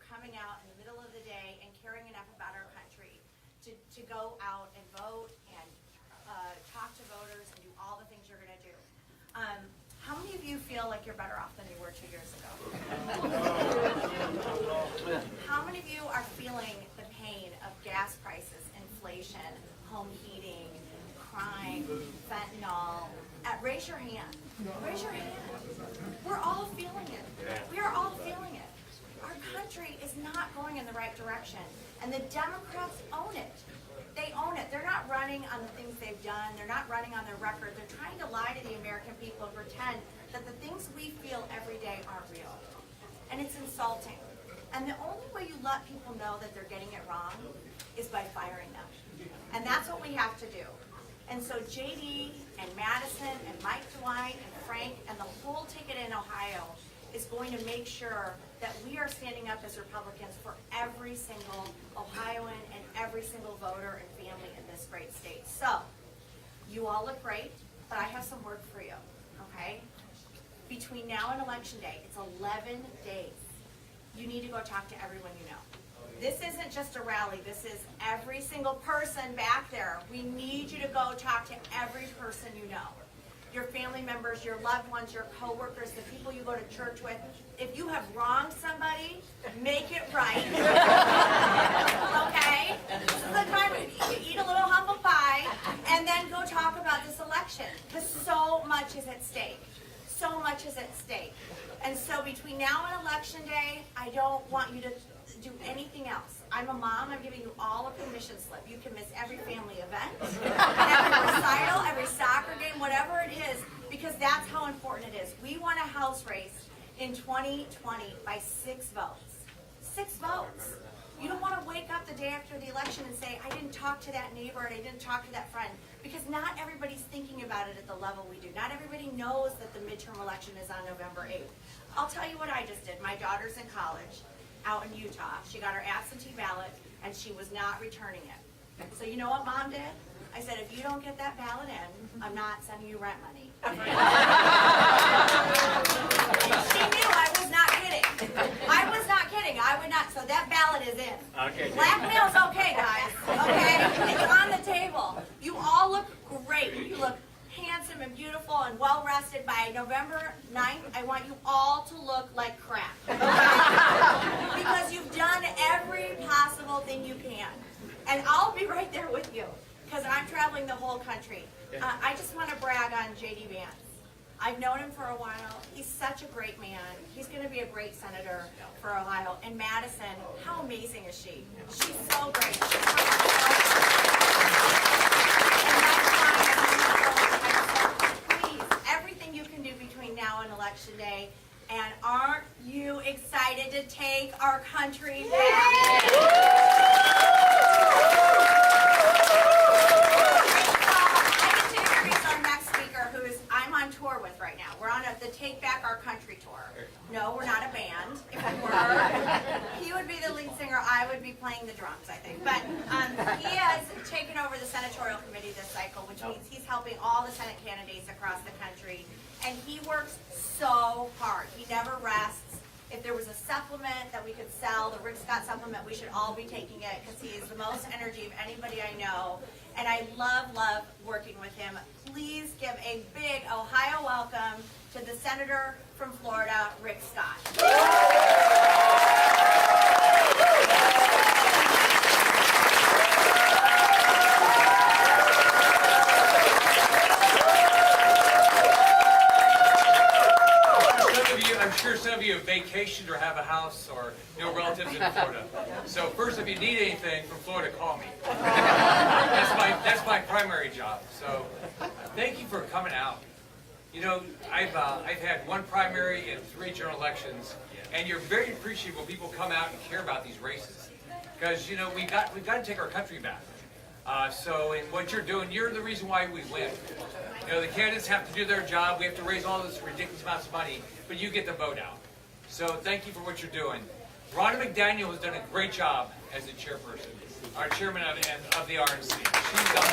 coming out in the middle of the day and caring enough about our country to go out and vote and talk to voters and do all the things you're going to do. How many of you feel like you're better off than you were 2 years ago? How many of you are feeling the pain of gas prices, inflation, home heating, crime, fentanyl? Raise your hand. Raise your hand. We're all feeling it. We are all feeling it. Our country is not going in the right direction, and the Democrats own it. They own it. They're not running on the things they've done. They're not running on their record. They're trying to lie to the American people and pretend that the things we feel every day aren't real. And it's insulting. And the only way you let people know that they're getting it wrong is by firing them. And that's what we have to do. And so JD and Madison and Mike DeWine and Frank and the whole ticket in Ohio is going to make sure that we are standing up as Republicans for every single Ohioan and every single voter and family in this great state. So, you all look great, but I have some work for you, okay? Between now and Election Day, it's 11 days. You need to go talk to everyone you know. This isn't just a rally, this is every single person back there. We need you to go talk to every person you know. Your family members, your loved ones, your coworkers, the people you go to church with. If you have wronged somebody, make it right. Okay? This is the time to eat a little humble pie and then go talk about this election, because so much is at stake. So much is at stake. And so between now and Election Day, I don't want you to do anything else. I'm a mom. I'm giving you all a permission slip. You can miss every family event, every recital, every soccer game, whatever it is, because that's how important it is. We won a House race in 2020 by 6 votes. 6 votes. You don't want to wake up the day after the election and say, I didn't talk to that neighbor and I didn't talk to that friend, because not everybody's thinking about it at the level we do. Not everybody knows that the midterm election is on November 8th. I'll tell you what I just did. My daughter's in college out in Utah. She got her absentee ballot and she was not returning it. So you know what Mom did? I said, if you don't get that ballot in, I'm not sending you rent money. And she knew I was not kidding. I was not kidding. I would not. So that ballot is in. Okay. Blackmail's okay, guys. Okay? It's on the table. You all look great. You look handsome and beautiful and well rested. By November 9th, I want you all to look like crap. Because you've done every possible thing you can. And I'll be right there with you, because I'm traveling the whole country. I just want to brag on JD Vance. I've known him for a while. He's such a great man. He's going to be a great senator for Ohio. And Madison, how amazing is she? She's so great. Now on Election Day, and aren't you excited to take our country back? I get to introduce our next speaker, who is I'm on tour with right now. We're on the Take Back Our Country tour. No, we're not a band. If we were, he would be the lead singer. I would be playing the drums, I think. But he has taken over the senatorial committee this cycle, which means he's helping all the Senate candidates across the country. And he works so hard. He never rests. If there was a supplement that we could sell, the Rick Scott supplement, we should all be taking it, because he is the most energy of anybody I know. And I love working with him. Please give a big Ohio welcome to the Senator from Florida, Rick Scott. Some of you have vacationed or have a house or relatives in Florida. So first, if you need anything from Florida, call me. That's my primary job. So thank you for coming out. I've had 1 primary and 3 general elections, and you're very appreciative when people come out and care about these races, because we've got to take our country back. So in what you're doing, you're the reason why we win. The candidates have to do their job. We have to raise all this ridiculous amounts of money, but you get the vote out. So thank you for what you're doing. Ronna McDaniel has done a great job as the chairperson, our chairman of the RNC. She's done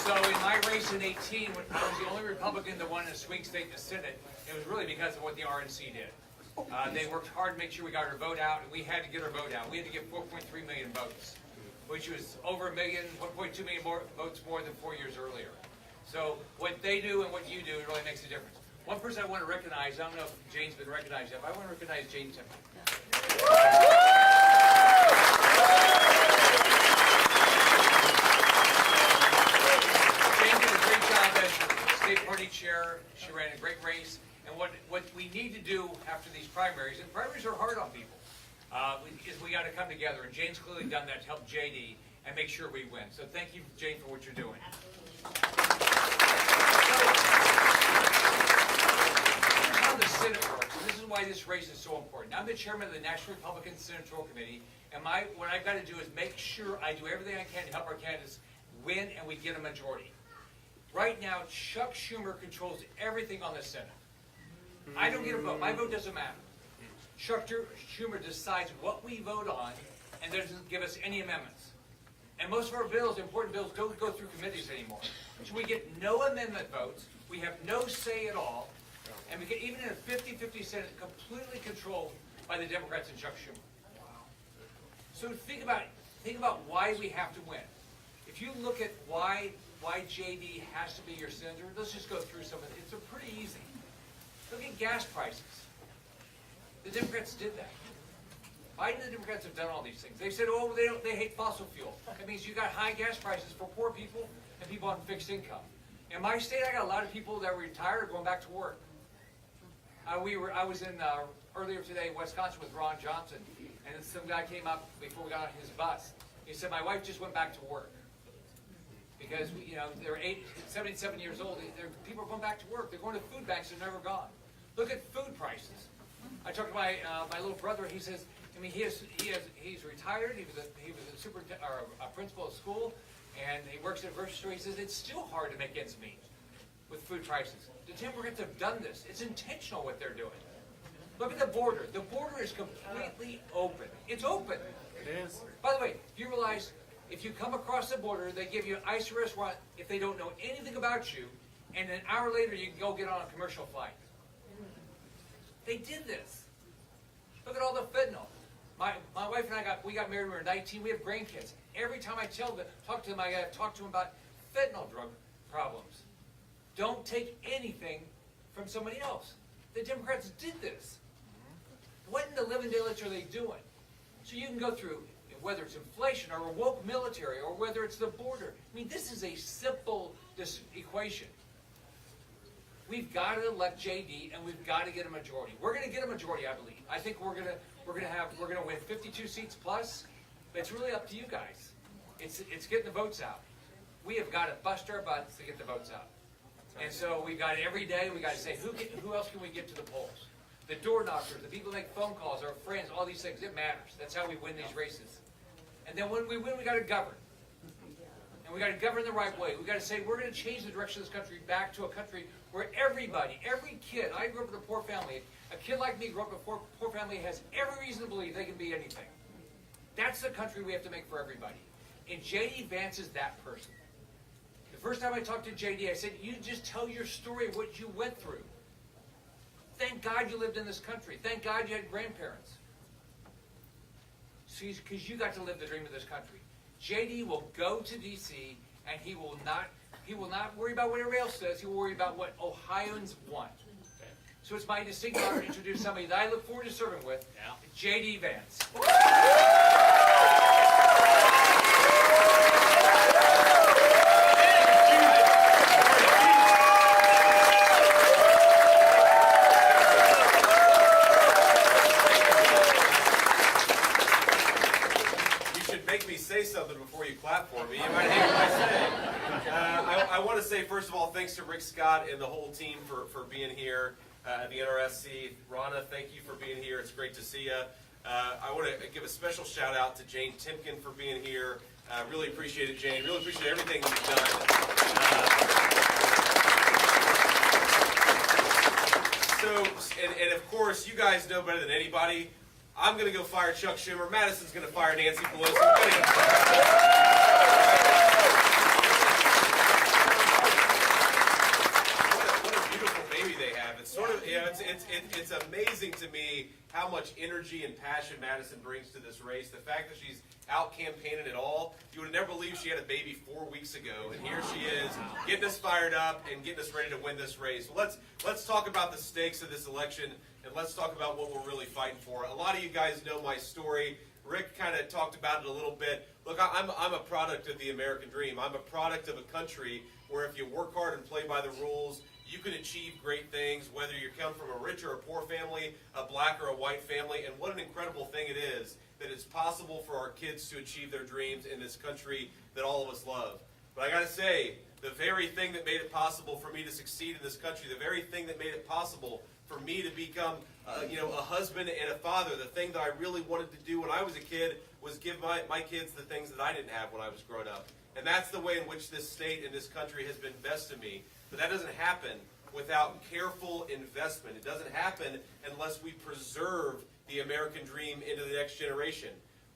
So in my race in 18, when I was the only Republican that won in a swing state in the Senate, it was really because of what the RNC did. They worked hard to make sure we got our vote out, and we had to get our vote out. We had to get 4.3 million votes, which was over 1.2 million more votes more than 4 years earlier. So what they do and what you do, it really makes a difference. One person I want to recognize, I don't know if Jane's been recognized yet, but I want to recognize Jane Timpton. Jane did a great job as state party chair. She ran a great race. And what we need to do after these primaries, and primaries are hard on people, is we got to come together. And Jane's clearly done that to help JD and make sure we win. So thank you, Jane, for what you're doing. Here's how the Senate works. And this is why this race is so important. I'm the chairman of the National Republican Senatorial Committee, and what I've got to do is make sure I do everything I can to help our candidates win and we get a majority. Right now, Chuck Schumer controls everything on the Senate. I don't get a vote. My vote doesn't matter. Chuck Schumer decides what we vote on and doesn't give us any amendments. And most of our bills, important bills, don't go through committees anymore. So we get no amendment votes. We have no say at all. And we get, even in a 50-50 Senate, completely controlled by the Democrats and Chuck Schumer. So think about why we have to win. If you look at why JD has to be your senator, let's just go through some of it. It's pretty easy. Look at gas prices. The Democrats did that. Biden and the Democrats have done all these things. They said, oh, they hate fossil fuel. That means you got high gas prices for poor people and people on fixed income. In my state, I got a lot of people that were retired or going back to work. I was in earlier today in Wisconsin with Ron Johnson, and some guy came up before we got on his bus. He said, my wife just went back to work. Because they're 77 years old. People are going back to work. They're going to food banks. They're never gone. Look at food prices. I talked to my little brother. He says, he's retired. He was a principal at school, and he works at a grocery store. He says it's still hard to make ends meet with food prices. The Democrats have done this. It's intentional what they're doing. Look at the border. The border is completely open. It's open. It is. By the way, do you realize? If you come across the border, they give you an ICE arrest warrant if they don't know anything about you, and an hour later you can go get on a commercial flight. They did this. Look at all the fentanyl. My wife and I got married when we were 19. We have grandkids. Every time I talk to them, I got to talk to them about fentanyl drug problems. Don't take anything from somebody else. The Democrats did this. What in the living daylights are they doing? So you can go through, whether it's inflation or a woke military or whether it's the border. I mean, this is a simple equation. We've got to elect JD, and we've got to get a majority. We're going to get a majority, I believe. I think we're going to win 52 seats plus. But it's really up to you guys. It's getting the votes out. We have got to bust our butts to get the votes out. And so we got it every day. We got to say who else can we get to the polls? The door knockers, the people who make phone calls, our friends, all these things. It matters. That's how we win these races. And then when we win, we got to govern. And we got to govern the right way. We got to say we're going to change the direction of this country back to a country where everybody, every kid, I grew up in a poor family. A kid like me grew up in a poor family, has every reason to believe they can be anything. That's the country we have to make for everybody. And JD Vance is that person. The first time I talked to JD, I said, you just tell your story of what you went through. Thank God you lived in this country. Thank God you had grandparents. Because you got to live the dream of this country. JD will go to D.C. and he will not worry about what everybody else says. He will worry about what Ohioans want. So it's my distinct honor to introduce somebody that I look forward to serving with, JD Vance. Something before you clap for me. You might hate what I say. I want to say, first of all, thanks to Rick Scott and the whole team for being here at the NRSC. Ronna, thank you for being here. It's great to see you. I want to give a special shout out to Jane Timpkin for being here. Really appreciate it, Jane. Really appreciate everything you've done. And of course, you guys know better than anybody, I'm going to go fire Chuck Schumer. Madison's going to fire Nancy Pelosi. amazing to me how much energy and passion Madison brings to this race. The fact that she's out campaigning at all, you would never believe she had a baby 4 weeks ago, and here she is getting us fired up and getting us ready to win this race. So let's talk about the stakes of this election, and let's talk about what we're really fighting for. A lot of you guys know my story. Rick kind of talked about it a little bit. Look, I'm a product of the American dream. I'm a product of a country where if you work hard and play by the rules, you can achieve great things, whether you come from a rich or a poor family, a black or a white family. And what an incredible thing it is that it's possible for our kids to achieve their dreams in this country that all of us love. But I got to say, the very thing that made it possible for me to succeed in this country, the very thing that made it possible for me to become a husband and a father, the thing that I really wanted to do when I was a kid was give my kids the things that I didn't have when I was growing up. And that's the way in which this state and this country has been best to me. But that doesn't happen without careful investment. It doesn't happen unless we preserve the American dream into the next generation.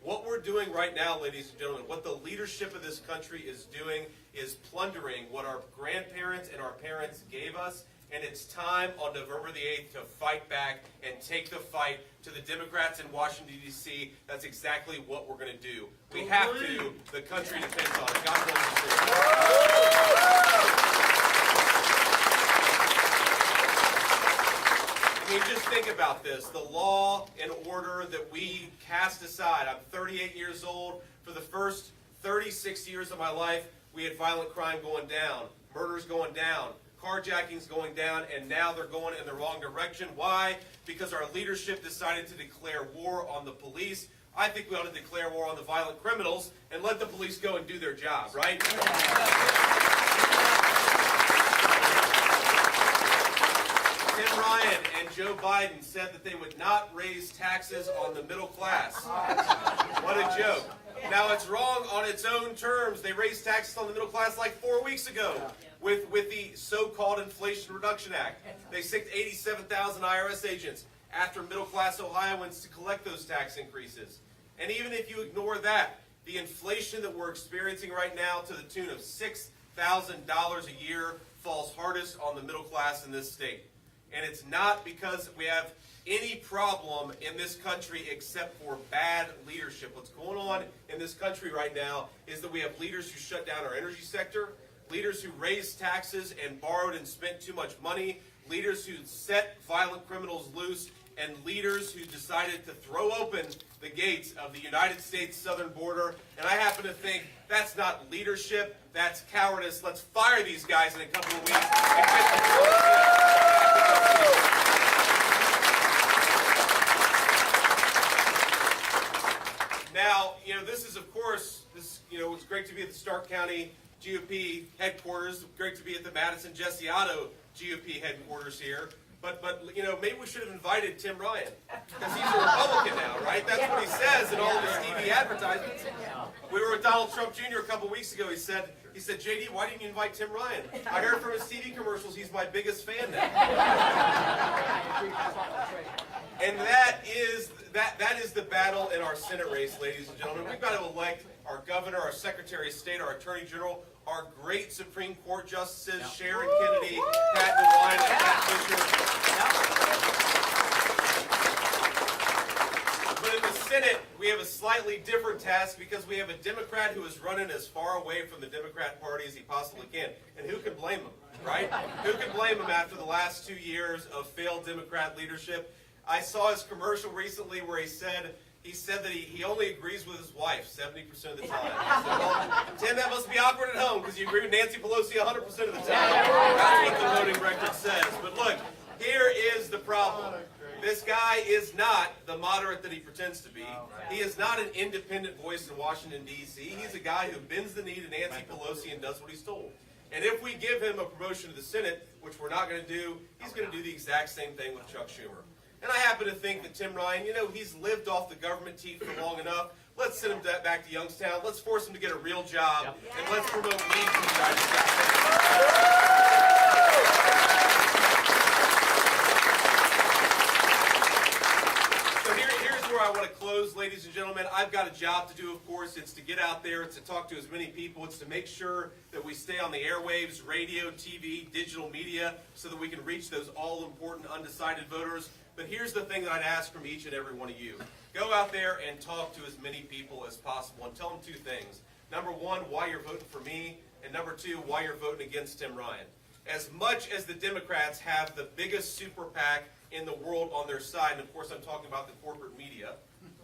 What we're doing right now, ladies and gentlemen, what the leadership of this country is doing is plundering what our grandparents and our parents gave us. And it's time on November the 8th to fight back and take the fight to the Democrats in Washington, D.C. That's exactly what we're going to do. We have to. The country depends on it. God bless you. I mean, just think about this. The law and order that we cast aside. I'm 38 years old. For the first 36 years of my life, we had violent crime going down, murders going down, carjackings going down, and now they're going in the wrong direction. Why? Because our leadership decided to declare war on the police. I think we ought to declare war on the violent criminals and let the police go and do their job, right? Tim Ryan and Joe Biden said that they would not raise taxes on the middle class. What a joke. Now, it's wrong on its own terms. They raised taxes on the middle class like 4 weeks ago with the so-called Inflation Reduction Act. They sicked 87,000 IRS agents after middle-class Ohioans to collect those tax increases. And even if you ignore that, the inflation that we're experiencing right now to the tune of $6,000 a year falls hardest on the middle class in this state. And it's not because we have any problem in this country except for bad leadership. What's going on in this country right now is that we have leaders who shut down our energy sector, leaders who raised taxes and borrowed and spent too much money, leaders who set violent criminals loose, and leaders who decided to throw open the gates of the United States southern border. And I happen to think that's not leadership, that's cowardice. Let's fire these guys in a couple of weeks and get the Now, this is, of course, it's great to be at the Stark County GOP headquarters. Great to be at the Madison Jesse Otto GOP headquarters here. But maybe we should have invited Tim Ryan because he's a Republican now, right? That's what he says in all of his TV advertisements. We were with Donald Trump Jr. a couple weeks ago. He said, JD, why didn't you invite Tim Ryan? I heard from his TV commercials he's my biggest fan now. And that is the battle in our Senate race, ladies and gentlemen. We've got to elect our governor, our Secretary of State, our Attorney General, our great Supreme Court justices, Sharon Kennedy, Pat DeWine, and Pat Fisher. But in the Senate, we have a slightly different task because we have a Democrat who is running as far away from the Democrat Party as he possibly can. And who can blame him, right? Who can blame him after the last 2 years of failed Democrat leadership? I saw his commercial recently where he said that he only agrees with his wife 70% of the time. I said, well, Tim, that must be awkward at home because you agree with Nancy Pelosi 100% of the time. That's what the voting record says. But look, here is the problem. This guy is not the moderate that he pretends to be. He is not an independent voice in Washington, D.C. He's a guy who bends the knee to Nancy Pelosi and does what he's told. And if we give him a promotion to the Senate, which we're not going to do, he's going to do the exact same thing with Chuck Schumer. And I happen to think that Tim Ryan, he's lived off the government teat for long enough. Let's send him back to Youngstown. Let's force him to get a real job. And let's promote leads in the United States. So here's where I want to close, ladies and gentlemen. I've got a job to do, of course. It's to get out there. It's to talk to as many people. It's to make sure that we stay on the airwaves, radio, TV, digital media, so that we can reach those all-important undecided voters. But here's the thing that I'd ask from each and every one of you. Go out there and talk to as many people as possible and tell them two things. Number one, why you're voting for me, and number two, why you're voting against Tim Ryan. As much as the Democrats have the biggest super PAC in the world on their side, and of course I'm talking about the corporate media,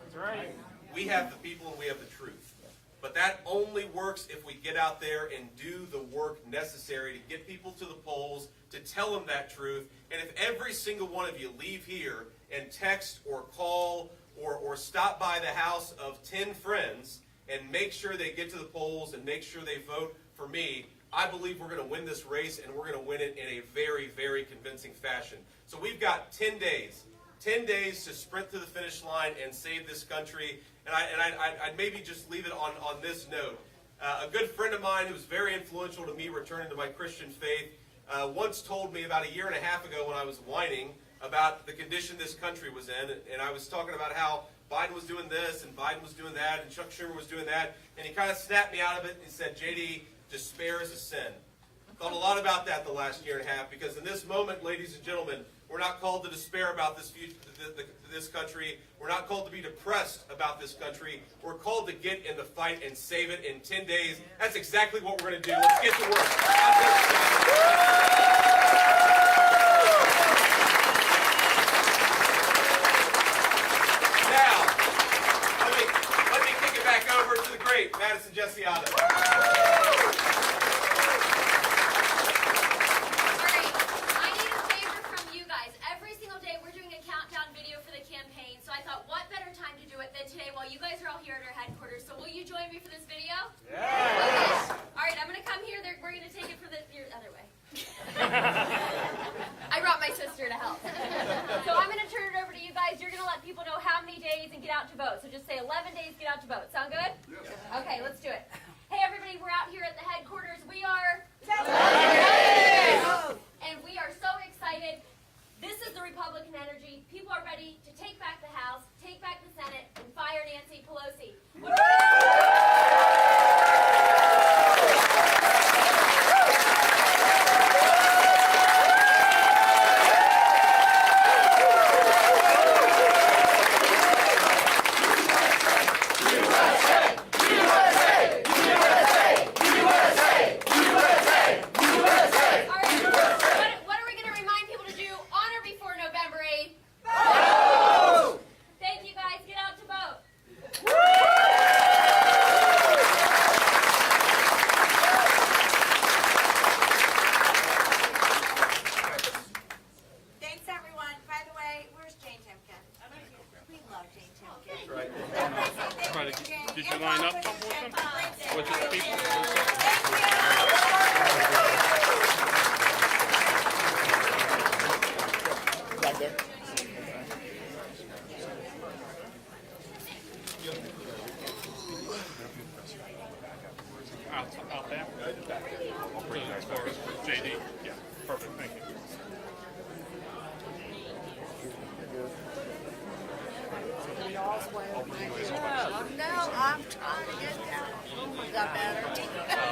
That's right. we have the people and we have the truth. But that only works if we get out there and do the work necessary to get people to the polls, to tell them that truth. And if every single one of you leave here and text or call or stop by the house of 10 friends and make sure they get to the polls and make sure they vote for me, I believe we're going to win this race, and we're going to win it in a very, very convincing fashion. So we've got 10 days. 10 days to sprint to the finish line and save this country. And I'd maybe just leave it on this note. A good friend of mine who's very influential to me returning to my Christian faith once told me about a year and a half ago when I was whining about the condition this country was in. And I was talking about how Biden was doing this and Biden was doing that and Chuck Schumer was doing that. And he kind of snapped me out of it and said, JD, despair is a sin. Thought a lot about that the last year and a half, because in this moment, ladies and gentlemen, we're not called to despair about this this country. We're not called to be depressed about this country. We're called to get in the fight and save it in 10 days. That's exactly what we're going to do. Let's get to work. Now, let me kick it back over to the great Madison Jessiata. Today while you guys are all here at our headquarters. So will you join me for this video? Yes. All right, I'm going to come here. We're going to take it for the other way. I brought my sister to help. So I'm going to turn it over to you guys. You're going to let people know how many days and get out to vote. So just say 11 days, get out to vote. Sound good? Yes. Okay, let's do it. Hey everybody, we're out here at the headquarters. We are and we are so excited. This is the Republican energy. People are ready to take back the House, take back the Senate, and fire Nancy Pelosi. What are we going to remind people to do on or before November 8th? Vote! Thank you guys. Get out to vote. Thanks, everyone. By the way, where's Jane Timken? We love Jane Timken. That's right. Try to get your line up some more. With the people. Out there? For JD? Yeah, perfect, thank you. No, I'm trying to get down. Is that better?